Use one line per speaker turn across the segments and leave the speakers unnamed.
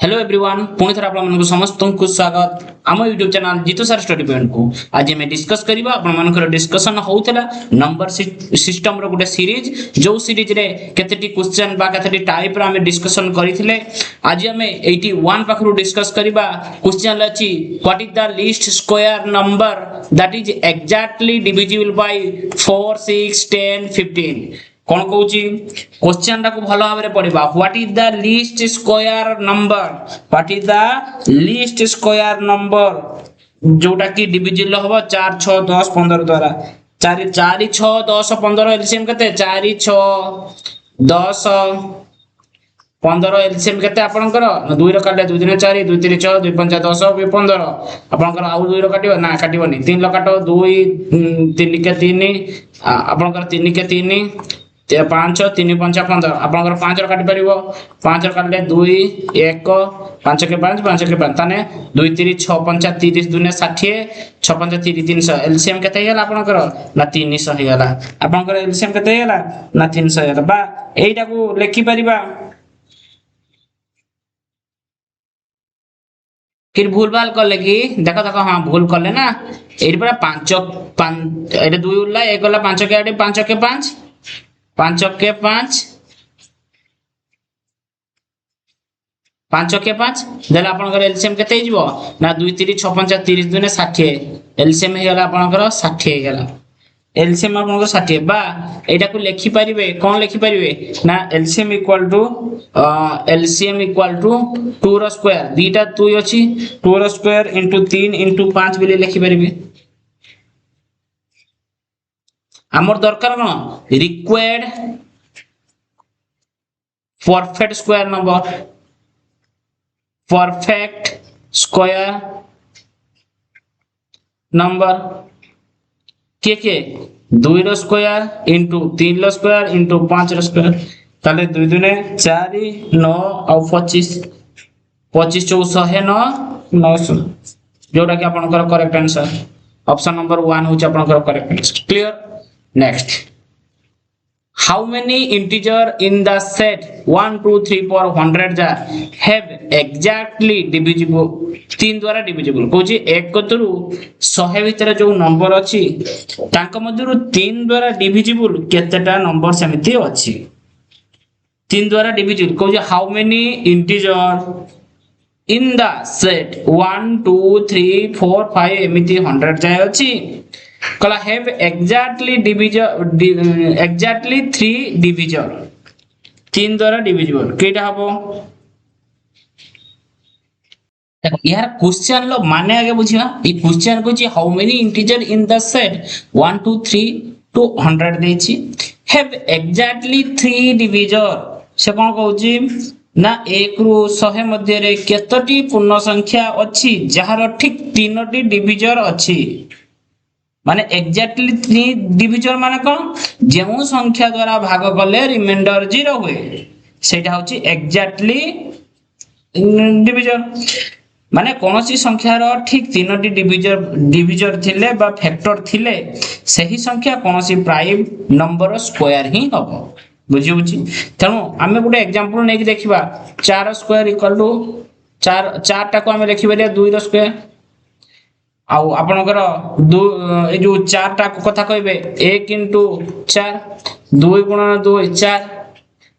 Hello everyone पुणी थर आपन समस्त को स्वागत आम यूट्यूब चैनल जीतो सर स्टडी पॉइंट को आज मैं डिस्कस करबा आपन मानकर डिस्कशन होउतला नंबर सिस्टम रो गुटे सीरीज जो सीरीज रे केतेटी क्वेश्चन बा केतेटी टाइप रो हम डिस्कशन करिथिले आज हम 81 पाखरु डिस्कस करबा क्वेश्चन अछि what is the least square number that is exactly divisible by 4 6 10 15 कौन कहूची क्वेश्चन टाको भलो भाबरे पढिबा what is the least square number what is the least square number जोटा की डिविजिबल होबो 4 6 10 15 द्वारा 4 4 6 10 15 एलसीएम केते 4 6 10 15 एलसीएम केते आपनकर 2 रो काटे 2 3 4 2 3 6 2 5 10 2 15 आपनकर आउ 2 रो काटिबो ना काटिबोनी 3 लो काटो 2 3 के 3 आपनकर 3 के 3 5 3 5 15 आपनकर 5 रो काटि परिबो 5 रो काटले 2 1 5 के 5 5 के 5 ताने 2 3 6 5 30 दुने 60 6 5 30 300 एलसीएम केते हेला आपनकर ना 300 हेला आपनकर एलसीएम केते हेला ना 300 हेला बा एइटा को लेखि परिबा फिर भूल भाल करले कि देखो देखो हां भूल करले ना एइ पर 5 एटा 2 उल्ला 1 उल्ला 5 के 8 5 के 5 5 के 5 5 के 5 देला आपनकर एलसीएम केते हिजबो ना 2 3 6 5 30 दुने 60 एलसीएम हे गेला आपनकर 60 हे गेला एलसीएम आपनकर 60 बा एटा को लिखि परिबे कोन लिखि परिबे ना एलसीएम इक्वल टू 2 रो स्क्वायर दीटा 2 अछि 2 रो स्क्वायर इनटू 3 इनटू 5 बिले लिखि परिबे हमर दरकार न required perfect square number perfect square number के 2 रो स्क्वायर इनटू 3 रो स्क्वायर इनटू 5 रो स्क्वायर ताले 2 दुने 4 9 और 25 25 4 900 जोटा कि आपनकर करेक्ट आंसर ऑप्शन नंबर 1 होच आपनकर correct answer clear next how many integer in the set 1 2 3 4 100 jar have exactly divisible 3 द्वारा divisible कोची एक कतरु 100 भीतर जो नंबर अछि तांका मध्यरु 3 द्वारा divisible केतेटा नंबर समिति अछि 3 द्वारा divisible Kochi how many integer in the set 1 2 3 4 5 एमिति 100 जाय अछि कला have exactly 3 divisor 3 द्वारा divisible केटा हबो देखो यार क्वेश्चन लो माने आगे बुझिया ई क्वेश्चन को जे how many integer in the set 1 2 3 to 100 देछि have exactly 3 divisor से कोन कहउची ना 1 रु 100 मध्ये रे केतोटी पूर्ण संख्या अछि जहार ठीक 3टी डिविजर अछि माने एग्जैक्टली 3 डिविजन माने कोन जेमु संख्या द्वारा भाग करले रिमाइंडर 0 होए सेटा होची एग्जैक्टली डिविजन माने कोनोसी संख्यार ठीक 3टी डिविजर थिले बा फैक्टर थिले सही संख्या कोनोसी प्राइम नंबर स्क्वायर ही हबो बुझिउची तनो हमें गुटे एग्जांपल नै देखिबा 4 स्क्वायर इक्वल टू 4 टा को हमें लिखि बेले 2 रो स्क्वायर आउ आपनकर ए जो 4 टा को कथा कहबे 1 * 4 2 * 2 4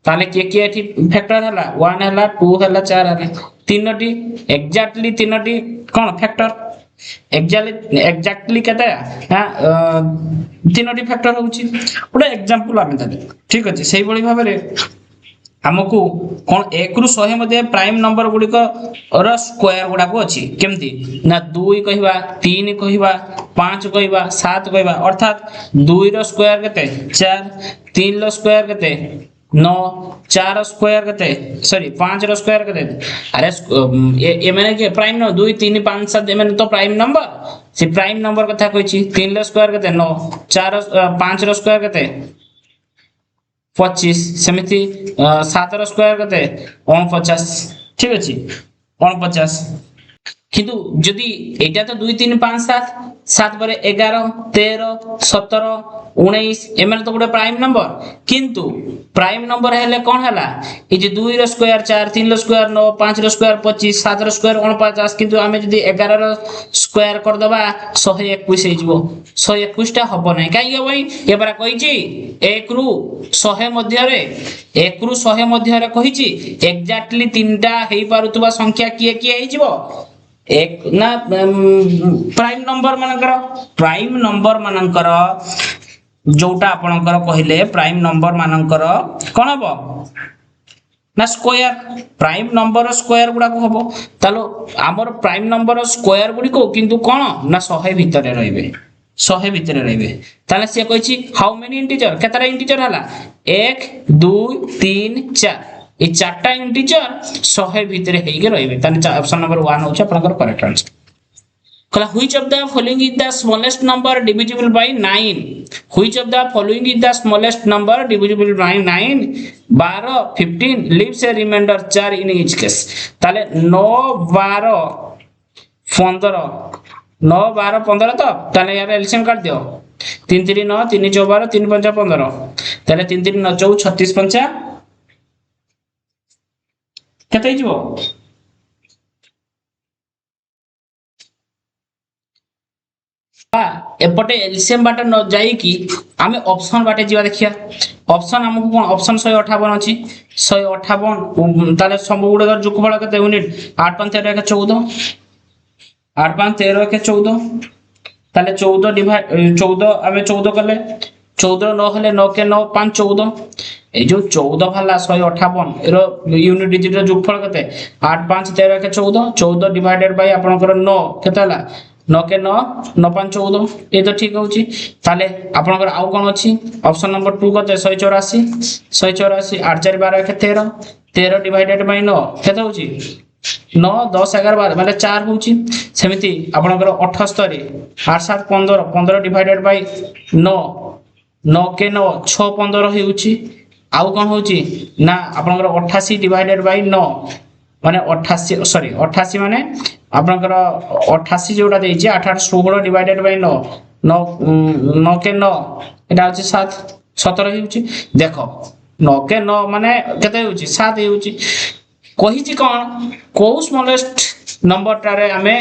ताले के एठी फैक्टर हला 1 हला 2 हला 4 हला तीनटी एग्जैक्टली तीनटी कोन फैक्टर एग्जैक्टली केते तीनटी फैक्टर होउची ओडा एग्जांपल आमे दे ठीक अछि सेही बळी भाबरे हमकु कोन 1 रु 100 मध्ये प्राइम नंबर गुडी को और स्क्वायर गुडा को अछि केमति ना 2 कहिबा 3 कहिबा 5 कहिबा 7 कहिबा अर्थात 2 रो स्क्वायर केते 4 3 रो स्क्वायर केते 9 4 रो स्क्वायर केते सॉरी 5 रो स्क्वायर केते अरे ए माने के प्राइम न 2 3 5 7 माने तो प्राइम नंबर से प्राइम नंबर कथा कहछि 3 रो स्क्वायर केते 9 4 5 रो स्क्वायर केते 25 समिति 7 रो स्क्वायर केते 49 ठीक अछि 49 কিন্তু যদি এটা তো 2 3 5 7 7 পরে 11 13 17 19 এମାନେ তো গোটে প্রাইম নম্বর কিন্তু প্রাইম নম্বর হেলে কোন হেলা এই যে 2 র স্কয়ার 4 3 র স্কয়ার 9 5 র স্কয়ার 25 7 র স্কয়ার 49 কিন্তু আমি যদি 11 র স্কয়ার কর দবা 121 হইଯିବ 121 টা হবো নাই কাই হবই এবারে কইছি 1 রু 100 মধ্যরে 1 রু 100 মধ্যরে কইছি এক্সাক্টলি তিনটা হেই পাरुतबा সংখ্যা কিয়ে কিয়ে হইଯିବ एक ना प्राइम नंबर मानकर जोटा आपणकर कहले प्राइम नंबर मानकर कौन हम ना स्क्वायर प्राइम नंबर स्क्वायर गुडा को हबो तालो हमर प्राइम नंबर स्क्वायर गुडी को किंतु कोन ना 100 भितरे रहिबे 100 भितरे रहिबे ताले से कहछि हाउ मेनी इंटीजर केतरा इंटीजर हला 1 2 3 4 ये चारटा इंटीजर 100 भितर हेगे रहिबे ताने ऑप्शन नंबर 1 होछ आपनकर करेक्ट आंसर कला which of the following is the smallest number divisible by 9 which of the following is the smallest number divisible by 9 12 15 leaves a remainder 4 in each case ताले 9 12 15 9 12 15 तो ताले यार एलसीएम काट दियो 3 3 9 3 4 12 3 5 15 ताले 3 3 9 4 36 5 केते जीवो एपटे एलसीएम बाटे न जाई कि आमे ऑप्शन बाटे जीवा देखिया ऑप्शन हमको कोन ऑप्शन 158 अछि 158 ताले सब गुडे जोगफल केते यूनिट 8 5 13 के 14 8 5 13 के 14 ताले 14 डिवाइड 14 आमे 14 करले 14 न हले 9 के 9 5 14 ए जो 14 भाला 158 एरो यूनिट डिजिट रो जोगफल केते 8 5 13 के 14 14 डिवाइडेड बाय आपनकर 9 केते हला 9 के 9 9 5 14 ए तो ठीक होची ताले आपनकर आउ कोन अछि ऑप्शन नंबर 2 कते 184 184 8 4 12 के 13 13 डिवाइडेड बाय 9 केते होची 9 10 11 12 माने 4 होची सेमिति आपनकर 78 8 7 15 15 डिवाइडेड बाय 9 9 के 9 6 15 होची आउ कोन होची ना आपनकर 88 डिवाइडेड बाय 9 माने 88 सॉरी 88 माने आपनकर 88 जोडा देछि 88 16 डिवाइडेड बाय 9 9 9 के 9 एटा होची 7 17 होची देखो 9 के 9 माने केते होची 7 होची कहिछि कोन को स्मॉलेस्ट नंबर टारे हमें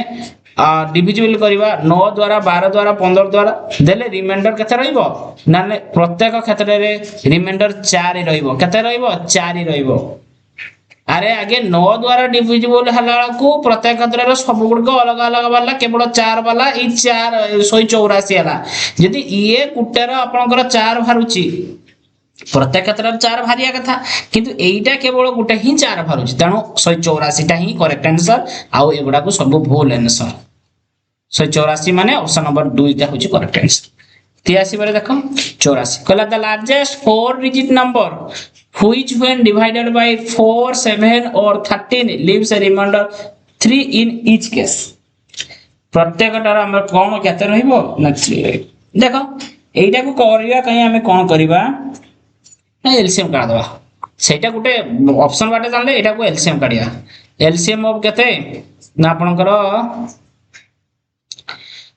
डिविजिबल करिवा 9 द्वारा 12 द्वारा 15 द्वारा देले रिमाइंडर केते रहइबो नाले प्रत्येक क्षेत्र रे रिमाइंडर 4 रहइबो केते रहइबो 4 रहइबो अरे आगे 9 द्वारा डिविजिबल हला को प्रत्येक क्षेत्र रे सब गुड अलग अलग वाला केवल 4 वाला ई 4 184 हला यदि ये कुटेर आपनकर 4 भारुची प्रत्येक क्षेत्र 4 भारिया कथा किंतु एईटा केवल गुटे ही 4 भारुची तनो 184 टा ही करेक्ट आंसर आउ एगुडा को सब भूल आंसर 184 माने ऑप्शन नंबर 2 टा होची करेक्ट आंसर 83 बारे देखो 84 कहला the largest 4 digit number which when divided by 4 7 or 13 leaves a remainder 3 in each case प्रत्येक टार हम कोन केते रहइबो ना 3 देखो एईटा को करिया कहीं हमें कोन करबा एलसीएम काढ दबा सेटा गुटे ऑप्शन बाटे जानले एटा को एलसीएम काढिया एलसीएम ऑफ केते ना आपनकर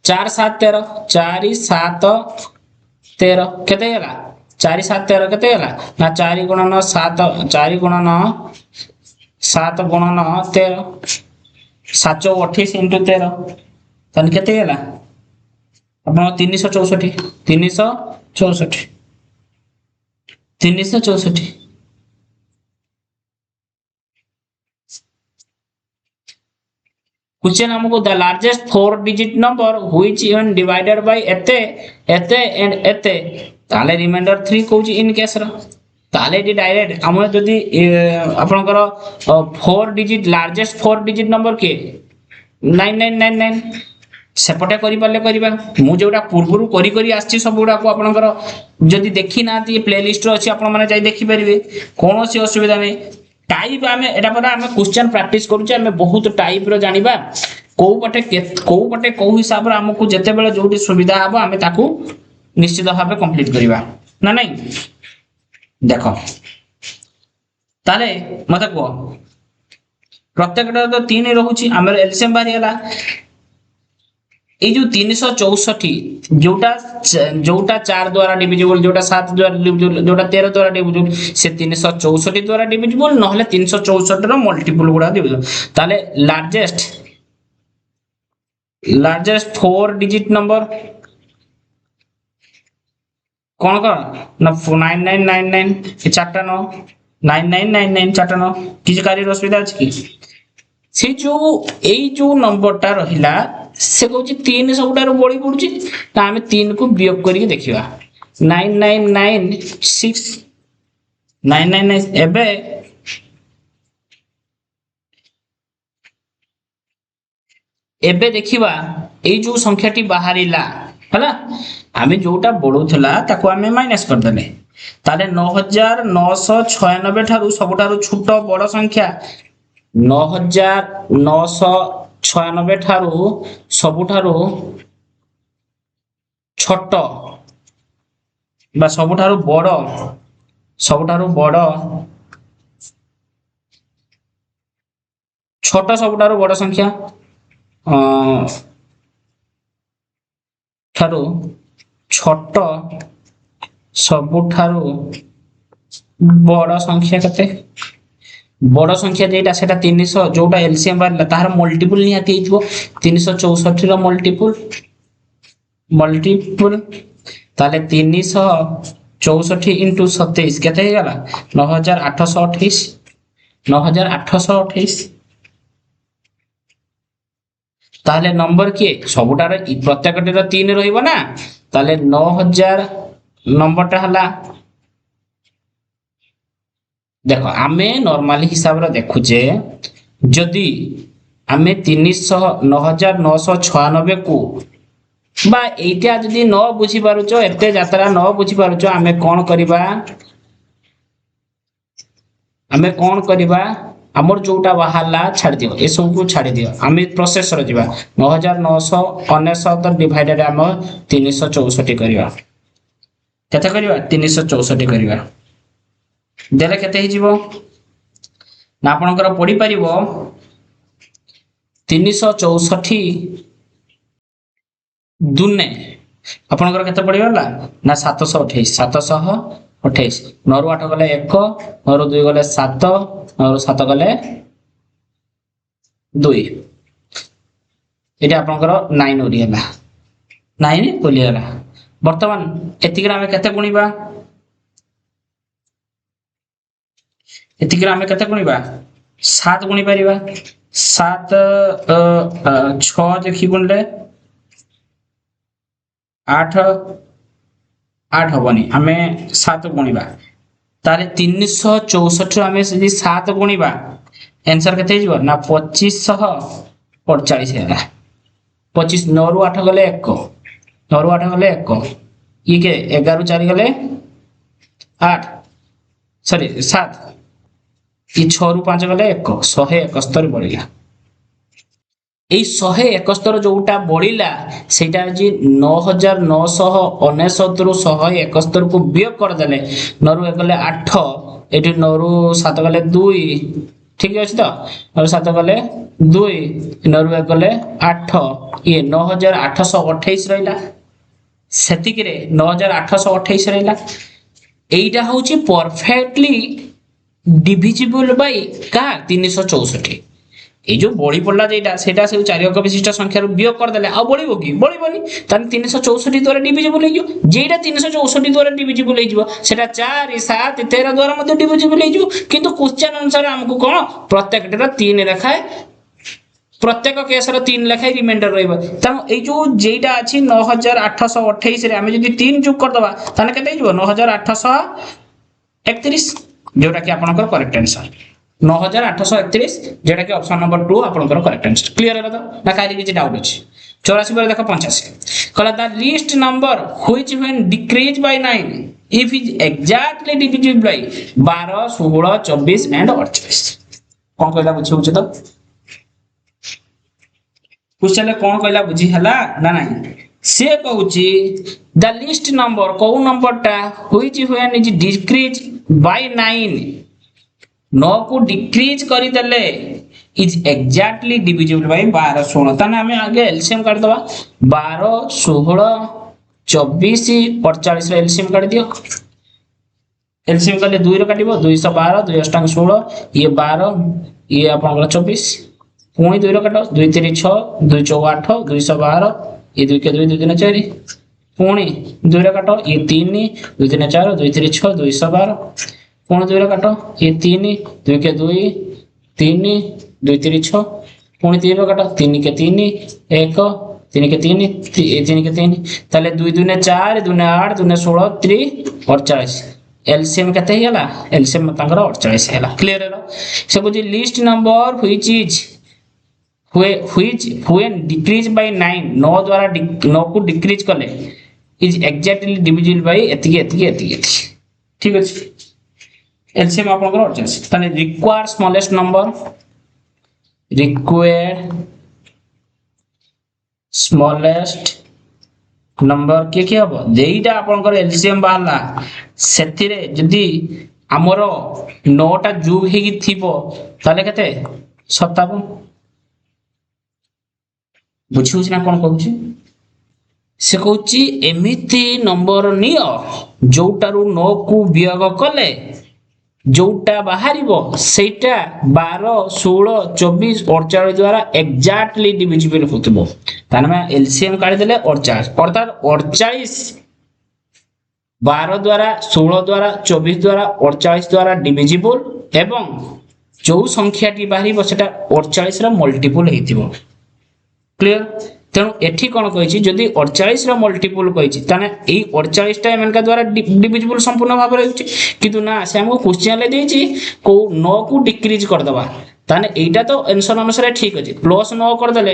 4 7 13 4 7 13 केते होला 4 7 13 केते होला ना 4 गुणा 9 7 4 गुणा 9 7 गुणा 9 13 7 28 into 13 तन केते होला अपन 364 364 364 क्वेश्चन हमको the largest 4 digit number which even divided by एते एते एंड एते ताले रिमाइंडर 3 कहूची इन केस रो ताले डी डायरेक्ट हम जदी आपनकर 4 डिजिट लार्जेस्ट 4 डिजिट नंबर के 9999 सेपटे करि पाले करिबा मु जोटा पूर्वरु करी करी आछि सब गुडा को आपनकर जदी देखि नाती प्लेलिस्ट रो अछि आपन माने जाई देखि परिबे कोनोसी असुविधा नै टाइप हमें एटा पर हमें क्वेश्चन प्रैक्टिस करूचे हमें बहुत टाइप रो जानिबा को बटे को हिसाब रे हमकु जते बेले जोटी सुविधा हबो हमें ताकू निश्चित भाबे कंप्लीट करिबा ना नहीं देखो ताले मते को प्रत्येकटा तो 3 रहउची हमर एलसीएम बाहरी हला ए जो 364 जोटा जोटा 4 द्वारा डिविजिबल जोटा 7 द्वारा डिविजिबल जोटा 13 द्वारा डिविजिबल से 364 द्वारा डिविजिबल नहले 364 रो मल्टीपल गुडा डिविजिबल ताले लार्जेस्ट 4 डिजिट नंबर कौन कौन ना 9999 चारटा 9 9999 चारटा 9 किछ कार्य असुविधा अछि की से जो एई जो नंबरटा रहिला से कहूँ 3 सबुठार बड़ी पड़ुची तो आम 3 को वियोग करके देखा 9996 999 एबे एबे देखिबा ए जो संख्याटी बाहरिला हला आमे जोटा बढौथला ताको आमे माइनस कर देले ताले 9996 ठारू सबुठारू छोट बड़ संख्या 9996 ठारू सबुठारू छोट बा सबुठारू बड़ छोट सबुठारू बड़ संख्या ठारू छोट सबुठारू बड़ संख्या केते बड़ संख्या जेटा सेटा 300 जोटा एलसीएम बारला तार मल्टीपल निहाती हिजबो 364 रो मल्टीपल ताले 364 इनटू 27 केते हे गला 9828 ताले नंबर के सबुटार प्रत्येकटी रो 3 रहिबो ना ताले 9000 नंबरटा हला देखो आमे नॉर्मली हिसाब रे देखुचे जदी आमे 9996 को बा एटा जदी न बुझी पारुचो एते यात्रा न बुझी पारुचो आमे कोन करिबा हमर जोटा बाहरला छाड़ दियो ए सब को छाड़ दियो आमे प्रोसेस रे जिबा 9999 डिवाइडेड हम 364 करिवा केते करिवा 364 करिवा देले केते हि जीवो ना आपनकर पढी परिबो 364 दुने आपनकर केते पडिबला ना 728 9 8 गले 1 9 2 गले 7 9 7 गले 2 एटा आपनकर 9 ओरियला 9 ओलियला वर्तमान एतिकरा हम केते गुणीबा एतिकरा हम केते गुणीबा 7 गुणी परिबा 7 6 देखि गुणले 8 हबनी हमें 7 गुणीबा तारे 364 हमें यदि 7 गुणीबा आंसर केते हिजबो ना 2548 हैला 25 9 रु 8 गले 1 9 रु 8 गले 1 ये के 11 रु 4 गले 8 सॉरी 7 ये 6 रु 5 गले 1 171 बढ़िया ए 171 जोटा बढ़िला सेटा जे 9999 रु 171 को वियोग कर देले 9 रु 1 गले 8 एठी 9 रु 7 गले 2 ठीक अछि त 9 रु 7 गले 2 9 रु 1 गले 8 ये 9828 रहिला सेतिक रे 9828 रहिला एइटा होची परफेक्टली डिविजिबल बाय का 364 ए जो बड़ी पड़ला जेटा सेटा से 4 अंक विशिष्ट संख्या वियोग कर देले आ बड़ीबो की बड़ीबोनी तान 364 द्वारा डिविजिबल हेजो जेटा 364 द्वारा डिविजिबल हेजो सेटा 4 7 13 द्वारा मध्ये डिविजिबल हेजो किंतु क्वेश्चन अनुसार हमको कोन प्रत्येकटा 3 लेखाय प्रत्येक केस रो 3 लेखाय रिमाइंडर रहइबो त ए जो जेटा अछि 9828 रे हमें जदी 3 जोग कर दबा ताने केते हेजो 9831 जोटा कि आपनकर करेक्ट आंसर 9831 जेटा कि ऑप्शन नंबर 2 आपनकर करेक्ट आंसर क्लियर है तो ना काई किछि डाउट अछि 84 पर देखो 85 कला the least number which when decrease by 9 if is exactly divisible bye 12 16 24 and 48 कोन कहला बुझी होछ तो क्वेश्चन ले कोन कहला बुझी हला ना नहीं से कहूची द लीस्ट नंबर को नंबरटा which when is decrease by 9 को डिक्रीज करी देले is exactly divisible by 12 16 ताने हमें आगे एलसीएम काट दवा 12 16 24 48 रे एलसीएम काट दियो एलसीएम काले 2 रे काटिबो 212 2 अष्टांग 16 ये 12 ये आपनकर 24 पुणी 2 रे काटो 2 3 6 2 4 8 212 ये 2 के 2 2 3 4 पुणी 2 रे काटो ये 3 2 3 4 2 3 6 212 पुणी 2 रे काटो ये 3 2 के 2 3 2 3 6 पुणी 3 रे काटो 3 के 3 1 3 के 3 3 के 3 ताले 2 2 4 2 8 2 16 3 48 एलसीएम केते हेला एलसीएम तांकर 48 हेला क्लियर हेला से बुझी list number which is when decrease by 9 9 द्वारा 9 को डिक्रीज करले is exactly divisible by एतिके ठीक अछि एलसीएम आपनकर 48 ताने require smallest number required smallest number के हबो देईटा आपनकर एलसीएम बाहला सेथिरे जदी हमरो 9 टा जुग हेगी थिबो ताले केते 57 बुझिउछ ना कोन कहूची से कहूची एमिति नंबर नियो जोटारू 9 को वियोग कले जोटा बाहरिबो सेटा 12 16 24 48 द्वारा एग्जैक्टली डिविजिबल होतबो ताने एलसीएम काढी देले 48 अर्थात 48 12 द्वारा 16 द्वारा 24 द्वारा 48 द्वारा डिविजिबल एवं जो संख्याटी बाहरिबो सेटा 48 रा मल्टीपल हेतिबो क्लियर तेणु एठी कोन कहिछि जदि 48 रा मल्टीपल कहिछि ताने एई 48 टा एमनका द्वारा डिविजिबल संपूर्ण भाव रे होछि किंतु ना से हमको क्वेश्चन ले देछि को 9 को डिक्रीज कर दबा ताने एटा तो आंसर अनुसार ठीक अछि प्लस 9 कर देले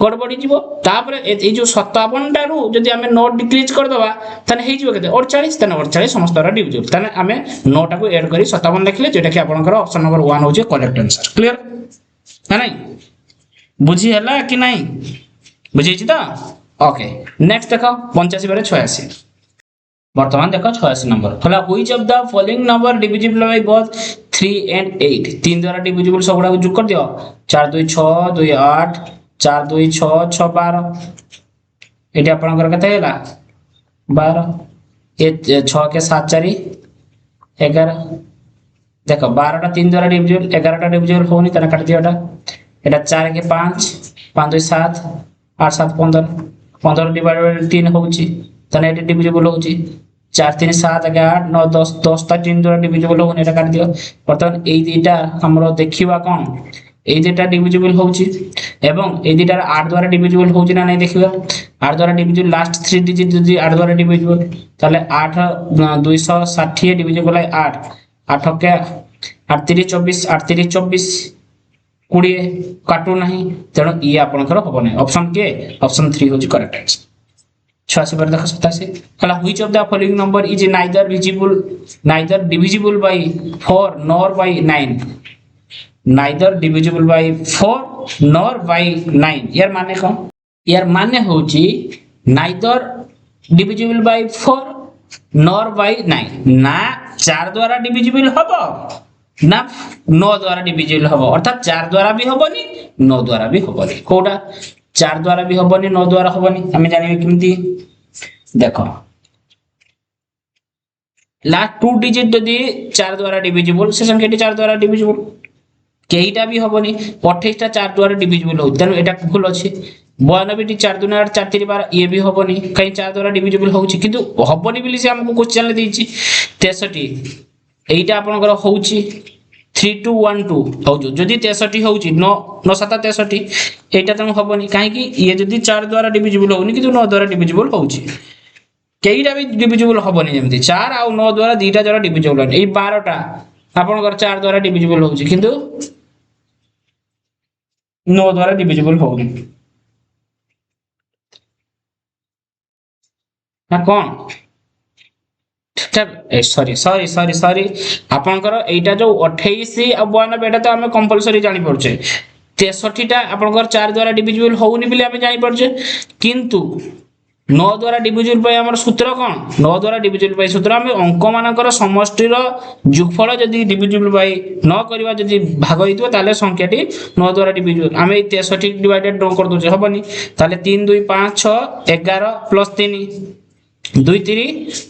गड़बड़ी जीवो तापर ए जो 57 टा रु जदि हमें 9 डिक्रीज कर दबा ताने हे जीवो केते 48 ताने 48 समस्त द्वारा डिविजिबल ताने हमें 9 टा को ऐड करी 57 लिखले जेटा कि आपनकर ऑप्शन नंबर 1 होछि करेक्ट आंसर क्लियर है नहीं बुझी हला कि नहीं बुझी तो ओके नेक्स्ट देखो 85 बारे 86 वर्तमान देखो 86 नंबर होला which of the following number divisible by both 3 and 8 3 द्वारा डिविजिबल सबगुडा को जोग कर दियो 4 2 6 2 8 4 2 6 6 12 एटी आपनकर कते हैला 12 ए 6 के 7 4 11 देखो 12 टा 3 द्वारा डिविजिबल 11 टा डिविजिबल होनी तना काट दियोटा एटा 4 के 5 5 2 7 8 7 15 15 डिवाइडेड बाय 3 होउची तने एटी डिविजिबल होउची 4 3 7 8 9 10 10 ता 3 द्वारा डिविजिबल होनी एटा काट दियो बर्तमान एई दीटा हमरो देखिबा कोन एई दीटा डिविजिबल होउची एवं एई दीटा 8 द्वारा डिविजिबल होउची ना नै देखिबा 8 द्वारा डिविजिबल लास्ट 3 डिजिट जदी 8 द्वारा डिविजिबल ताले 8 260 डिविजिबल 8 8 के 8 3 24 8 3 24 20 काटू नहीं तेणु ये आपनकर हबो नै ऑप्शन के ऑप्शन 3 होजी करेक्ट आंसर 86 पर देखो 87 कला which of the following number is neither divisible by 4 nor bye 9 neither divisible by 4 nor bye 9 यार माने होची neither divisible by 4 nor bye 9 ना 4 द्वारा डिविजिबल हबो ना 9 द्वारा डिविजिबल हबो अर्थात 4 द्वारा भी हबोनी 9 द्वारा भी हबोनी कोडा 4 द्वारा भी हबोनी 9 द्वारा हबोनी हमें जानिबे किमती देखो लास्ट 2 डिजिट जदी 4 द्वारा डिविजिबल से संख्याटी 4 द्वारा डिविजिबल केईटा भी हबोनी 28 टा 4 द्वारा डिविजिबल हो तनो एटा भूल अछि 92 टी 4 2 8 4 3 12 ये भी हबोनी कहीं 4 द्वारा डिविजिबल होउची किंतु हबोनी बिली से हमको क्वेश्चन ले देछि 63 एटा आपनकर होउची 3212 होउजो जदी 63 होउची 9 9 7 63 एटा त हबोनी काहे कि ये जदी 4 द्वारा डिविजिबल होउनी किंतु 9 द्वारा डिविजिबल होउची केईटा भी डिविजिबल हबोनी जेमति 4 आ 9 द्वारा दीटा द्वारा डिविजिबल ए 12 टा आपनकर 4 द्वारा डिविजिबल होउची किंतु 9 द्वारा डिविजिबल होउनी ना कोन सॉरी आपनकर एटा जो 28 आ 92 एटा तो हमें कंपलसरी जानि परछे 63 टा आपनकर 4 द्वारा डिविजिबल होउनी बिले हमें जानि परछे किंतु नौ द्वारा डिविजिबल पाई हमर सूत्र कोन 9 द्वारा डिविजिबल पाई सूत्र हम अंक मानकर समष्टिर जोगफल जदी डिविजिबल पाई न करबा जदी भाग होइतो ताले संख्याटी 9 द्वारा डिविजिबल हम 63 डिवाइडेड 9 कर दोजे हबनी ताले 3 2 5 6 11 प्लस 3 2 3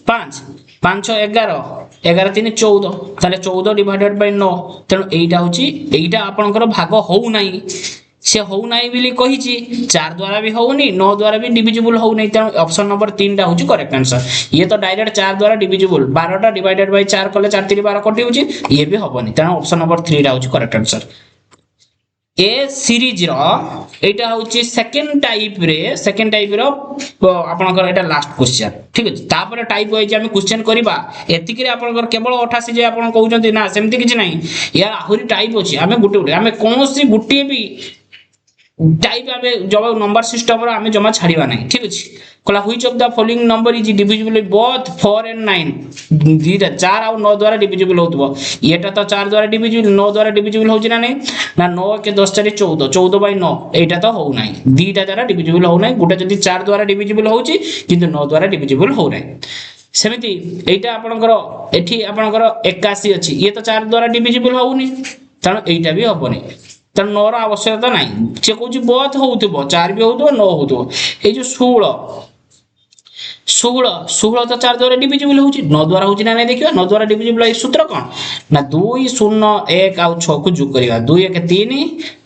5 5 6 11 11 3 14 ताले 14 डिवाइडेड बाय 9 तेनो एटा होची एटा आपनकर भाग होउ नाही से हो नाही बिली कहिची 4 द्वारा भी होउनी 9 द्वारा भी डिविजिबल हो नहीं तेनो ऑप्शन नंबर 3 टा होची करेक्ट आंसर ये तो डायरेक्ट 4 द्वारा डिविजिबल 12 टा डिवाइडेड बाय 4 कले 4 3 12 कटि होची ये भी होबनी तेनो ऑप्शन नंबर 3 टा होची करेक्ट आंसर ए सीरीज रो एटा होची सेकंड टाइप रो आपनकर एटा लास्ट क्वेश्चन ठीक है तापर टाइप होई जे हम क्वेश्चन करबा एतिकरे आपनकर केवल 88 जे आपन कहउचंती ना सेमति किछ नाही यार आहुरी टाइप होची हमें गुटे हमें कोनोसी गुटे भी टाइप हमें जब नंबर सिस्टम रो हमें जमा छाड़ीबा नाही ठीक अछि कला which of the following number is divisible both 4 and 9 दीटा 4 और 9 द्वारा डिविजिबल होतबो एटा तो 4 द्वारा डिविजिबल 9 द्वारा डिविजिबल होची ना नहीं ना 9 के 10 4 14 14 बाय 9 एटा तो हो नाही दीटा द्वारा डिविजिबल हो नाही गुटे जदी 4 द्वारा डिविजिबल होची किंतु 9 द्वारा डिविजिबल हो नाही सेमिति एटा आपनकर एठी आपनकर 81 अछि ये तो 4 द्वारा डिविजिबल होउनी तण एटा भी होबनी तण 9 रो आवश्यकता नाही से कहूची बोथ होउतबो 4 भी होउतबो 9 होउतबो ए जो 16 तो 4 द्वारा डिविजिबल होची 9 द्वारा होची ना नहीं देखियो 9 द्वारा डिविजिबल ए सूत्र कोन ना 2 0 1 और 6 को जोग करिया 2 1 3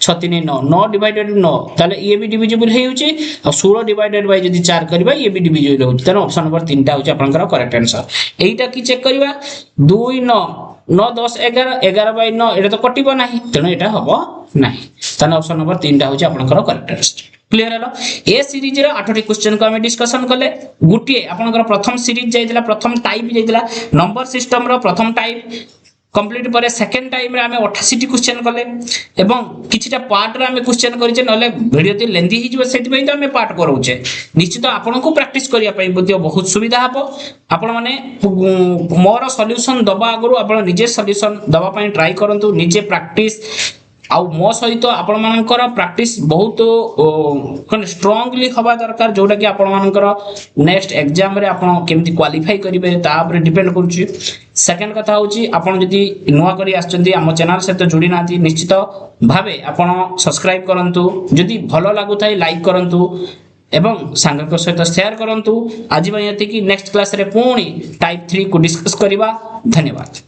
6 3 9 9 डिवाइडेड 9 ताले ये भी डिविजिबल हे होची और 16 डिवाइडेड बाय जदी 4 करबा ये भी डिविजिबल होची तने ऑप्शन नंबर 3 टा होची आपनकर करेक्ट आंसर एटा की चेक करबा 2 9 9 10 11 11 बाय 9 एटा तो कटिबो नाही तने एटा हबो नाही तने ऑप्शन नंबर 3 टा होची आपनकर करेक्ट आंसर क्लियर हलो ए सीरीज रे 8टी क्वेश्चन को हम डिस्कशन करले गुटिए आपनकर प्रथम सीरीज जाइतला प्रथम टाइप जाइतला नंबर सिस्टम रो प्रथम टाइप कंप्लीट पर सेकंड टाइम रे हमें 88 टी क्वेश्चन करले एवं किछटा पार्ट रे हमें क्वेश्चन करिचे नले वीडियो ती लेंथी हि जबो सेति पई तो हमें पार्ट करूचे निश्चित आपन को प्रैक्टिस करिया पई बहुत सुविधा हबो आपण माने मोर सॉल्यूशन दबा आगरु आपण निजे सॉल्यूशन दबा पई ट्राई करंतु निजे प्रैक्टिस आउ मो सहित आपण मानकर प्रैक्टिस बहुत कने स्ट्रांगली हवा दरकार जोटा कि आपण मानकर नेक्स्ट एग्जाम रे आपण केमति क्वालिफाई करिवे ता ऊपर डिपेंड करछि सेकंड कथा होछि आपण जदी नुवा करी आछथि हम चैनल से तो जुड़ी नाथि निश्चित भाबे आपण सब्सक्राइब करंतु जदी भलो लागु थाई लाइक करंतु एवं सांगक सहित शेयर करंतु आज बयति कि नेक्स्ट क्लास रे पुणी टाइप 3 को डिस्कस करिबा धन्यवाद।